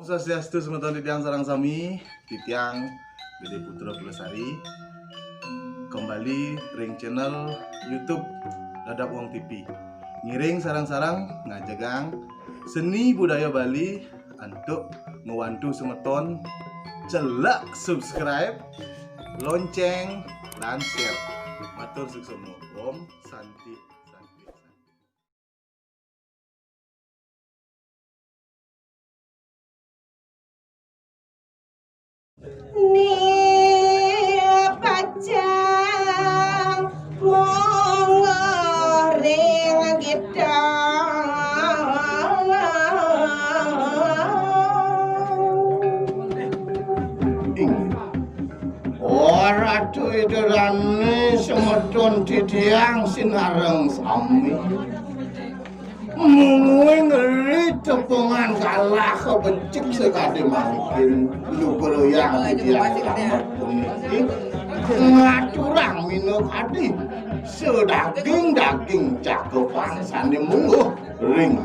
Swastiastu semeton titiang sarang sami titiang Gede Putra Pelesari kembali ring channel YouTube Dadap Wong TV ngiring sarang-sarang ngajegang seni budaya Bali untuk ngewantu semeton celak subscribe lonceng dan share matur suksono Om Santi. Pacang monggo ring ora tuidurane semeton titiang sinareng sami mungguing ngeri tepungan kalah kebecik sekali mungkin lu beroyang titiang selamat puniki ngaturang minuk hati sedaging cakepan sandi mungguh ring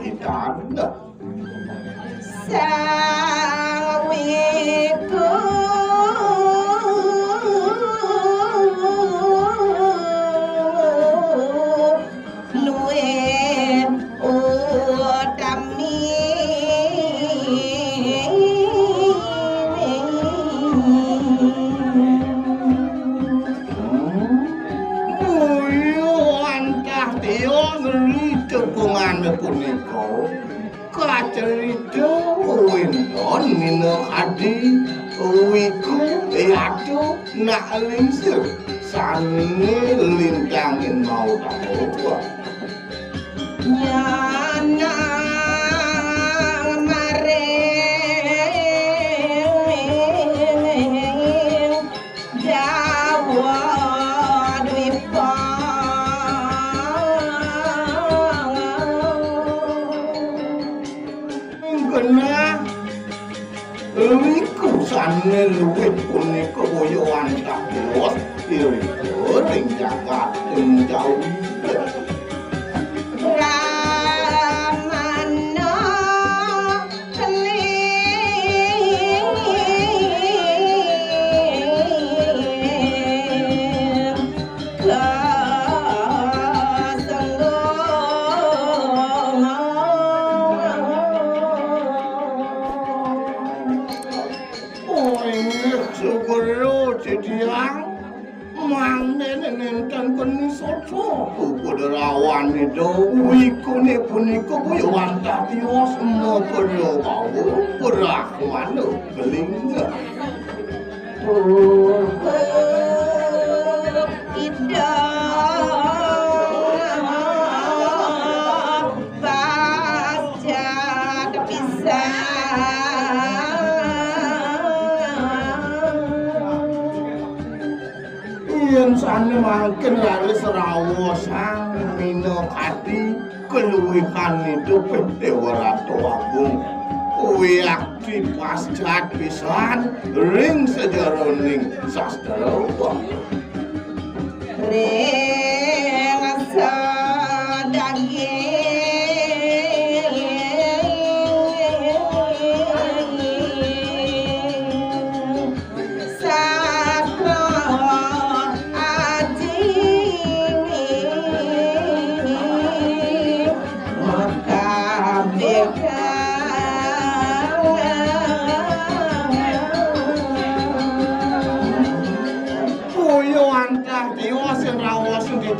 gitar sawiku punika kacerita wendon minuk adi wiku yatu nak lingsir sani lintangin mau tahu nyana mareng jawa dwipa kena wiku sani luwih punika boyoan tak bos iriko ring jagat ing jauh Rawan itu wikune punika boyoan dadi semua perlu mau berahman belingga sana makin laris rawosan minuk hati keluwihan itu Dewa Ratu Agung wiakti pascat pisan ring sejaroning sastra ring sadaging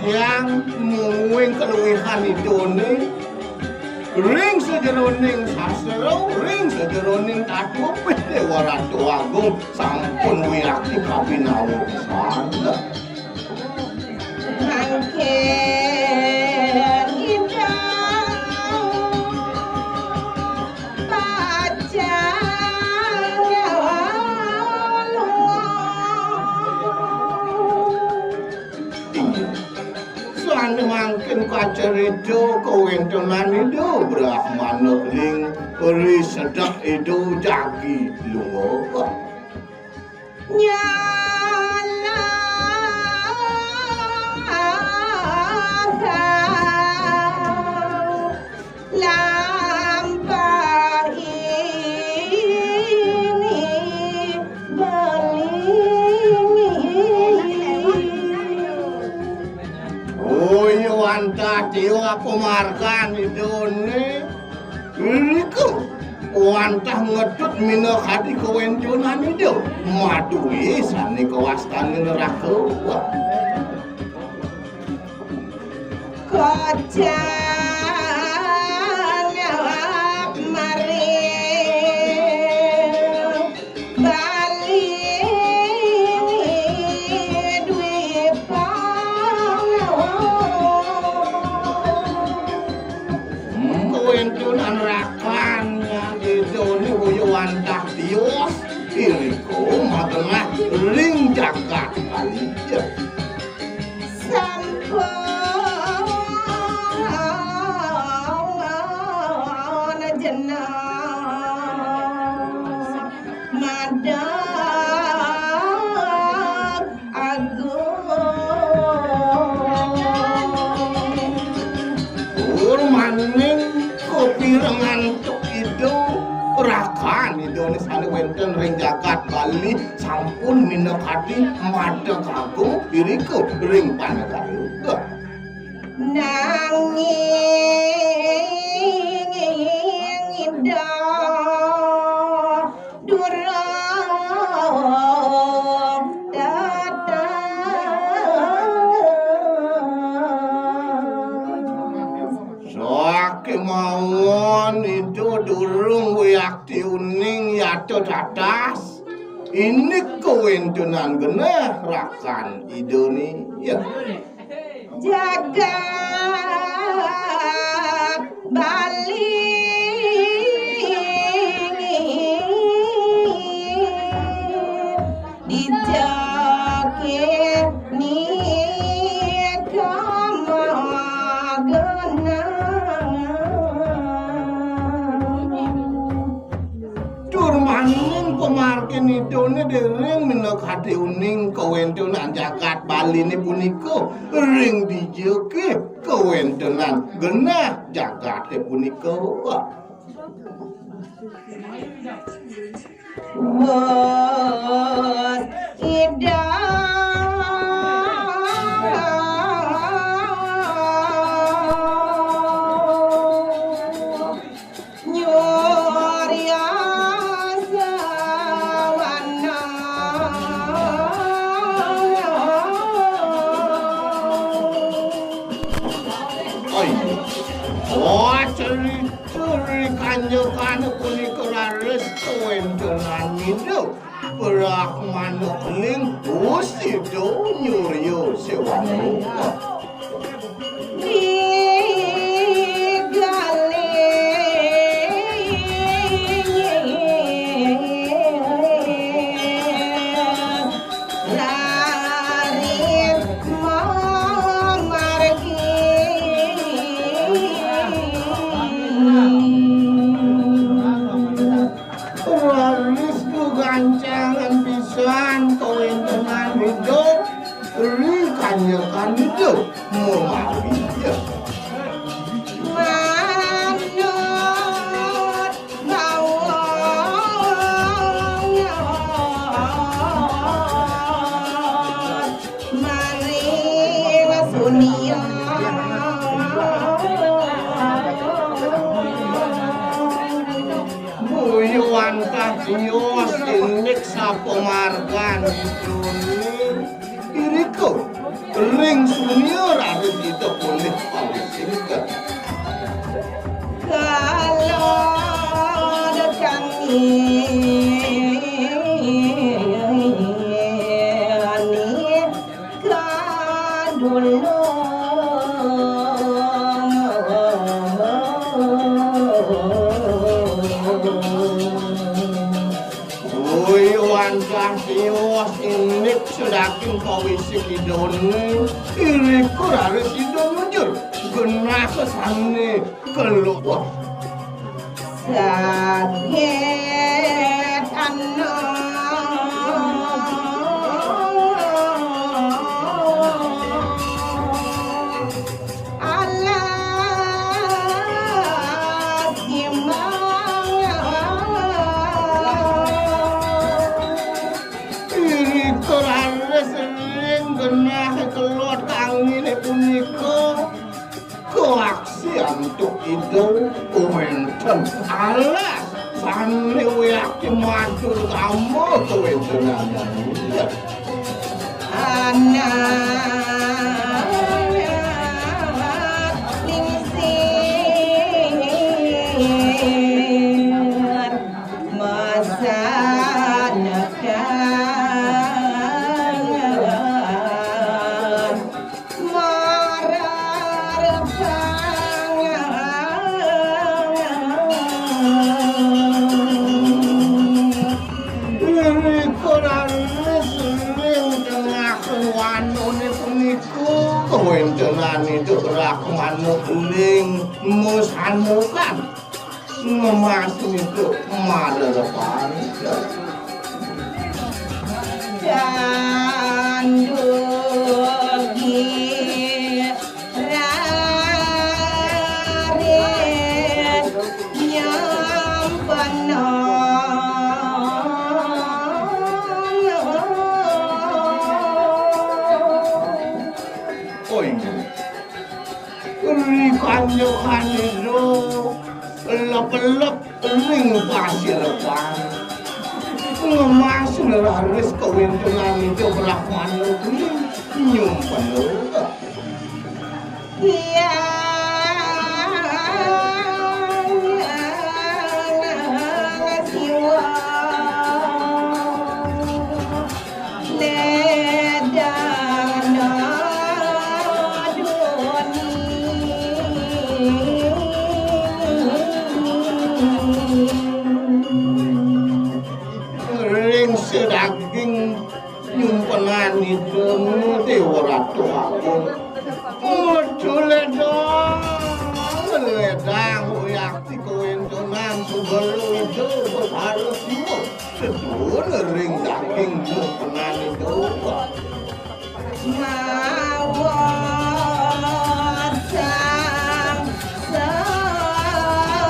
yang mungguing keluwihan idone ring sejeroning sastra ring sejeroning tatu Dewa Ratu Agung sampun wiakti kabinawu sana mangkin kacerita kawentenan itu brahmana ling ri sedak itu jagi lunga nyala lampahi tio apa markan idone iku wantah ngedut mina hati kewencunan itu madui sani kewastani neraka Kocang mari Bali dwi kewencunan rakannya idone wantah tios iriku matengah ring jagat balija sampun jeneng madang agung maning kopi rengan itu rakan idone sane wonten ring jagat Bali sampun minekati madheg agung iriku ring panegari nanging indah durung datang soake mawon itu durung wiakti uning yato dadas ini kewentunan geneh rakan idone ya jagat Bali dijake ni durmaning pemarkin idone dereng minekati uning kewentunan jagat Bali ini punika ring dijeke kewentunan genah jagat punika bos idah nyuria sawana oh ceri kanjokan punika laris kewentunan itu berak manuk ling usido nyuryo sewana gancangan pisan kewentunan hidup rikanyakan hidup memawija manut bawang mari wasunia buyuan kasios inik sapemargan idone iriko ring sunior harus kita boleh pawisingkan kalau kami kadulung buyuan kasios inik sedaking pawising idone iriko harus kita mundur genah kesane keluar sakit alas gimana iri korare sering genah keluar tangine punika matur kamu kewentenannya. Kewentenan itu rakman kuning musanukan ngemas itu madarepan Candugi rarit nyampenon oi rikanyo kanido lep-lep ring pasir pan ngemas neraris kewentenan itu rakman kuning nyumpen sedaging nyumpenan itu dewa ratu aku ledang yakti kewentenan sebelum itu harus semua sedun ring daging nyumpenan itu mawasang samadon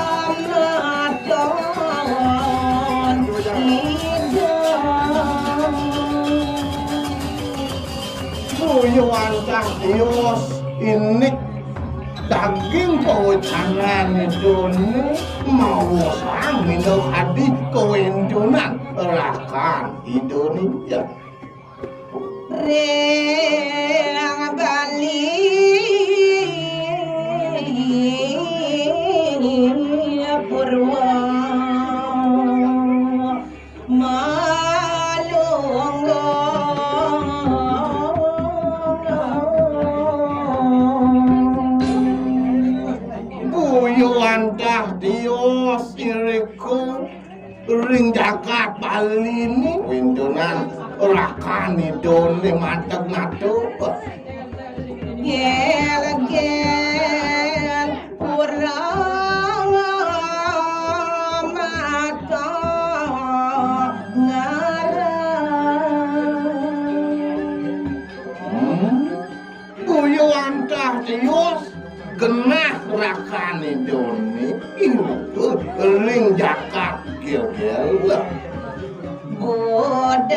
Buyuan Dios ini daging pewacanan itu mau sang minum hadi kewendunan rakan Indonesia Reng Bali Purwa Dios iriku ring jagat Bali ini windunan rakan idone matek natuk Gel kurang mata ngarang Buyuan Dios genah rakan idone itu ring jagat gel Godal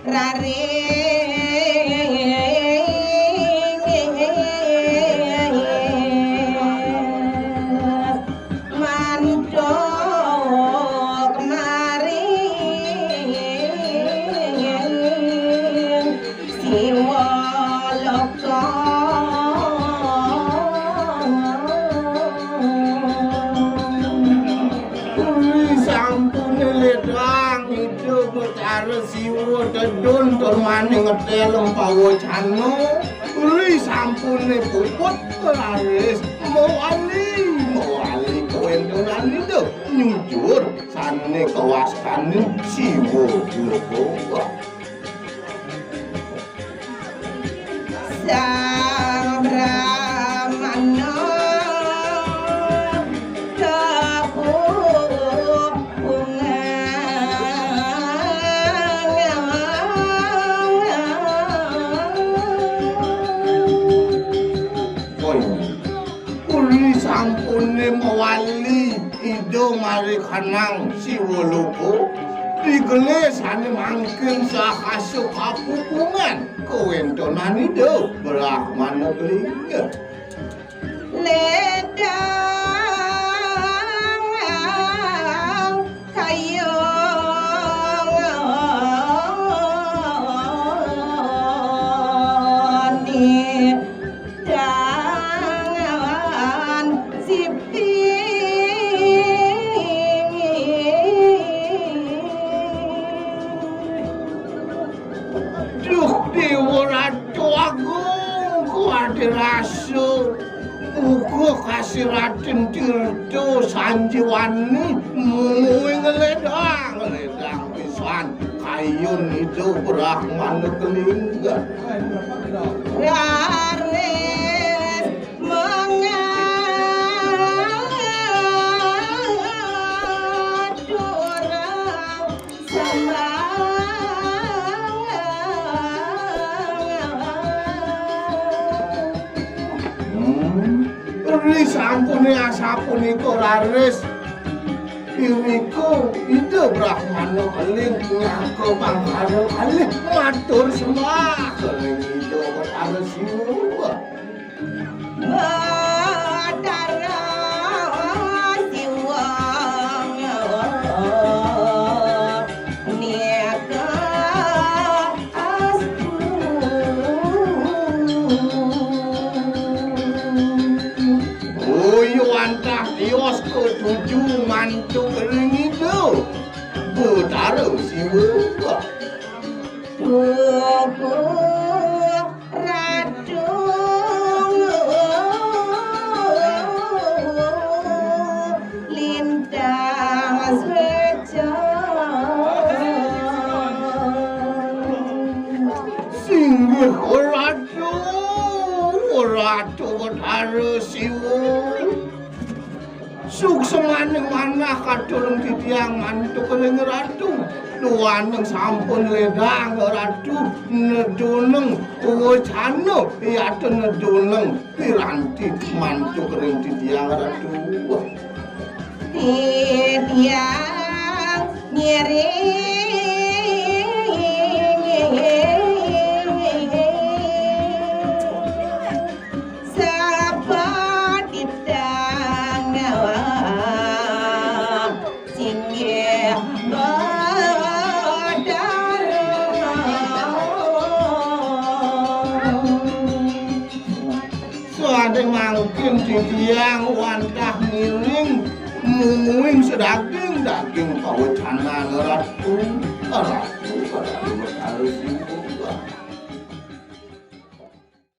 raring mancok maring siwa siwo dedun maning ngetelong pawocano uri sampune puput laris mawali kewendunan itu nyujur sane kewaskanin siwo loko Sang Brahmana sampune mawali ido mari kanang siwo loko digelis ane mangkin sahasuk kapupungan kewendonan ido Brahman negeri ledang Kasih Raden Tirto Sanjiwani mungguing ledang pisan kayun itu Brahmana kelinggan Raris mengadurang Ri sampune asapuniko Raris Iriku itu Brahmana keling ngako pangkaro kalih matur sembah keling itu Raris siwa Madara siwa niaga antah tios ketujuh mantu kering itu Betara siwa Tuku radung lintang seja Singgih ratu Betara siwa Suksemaning manah kadurung titiang mantu kering ratu Duaneng sampun ledang ratu neduneng wacana yate neduneng piranti mantu kering titiang ratu titiang nyeri mangkin titiang wantah miring mungguing sedaging daging pawecanan ratu harus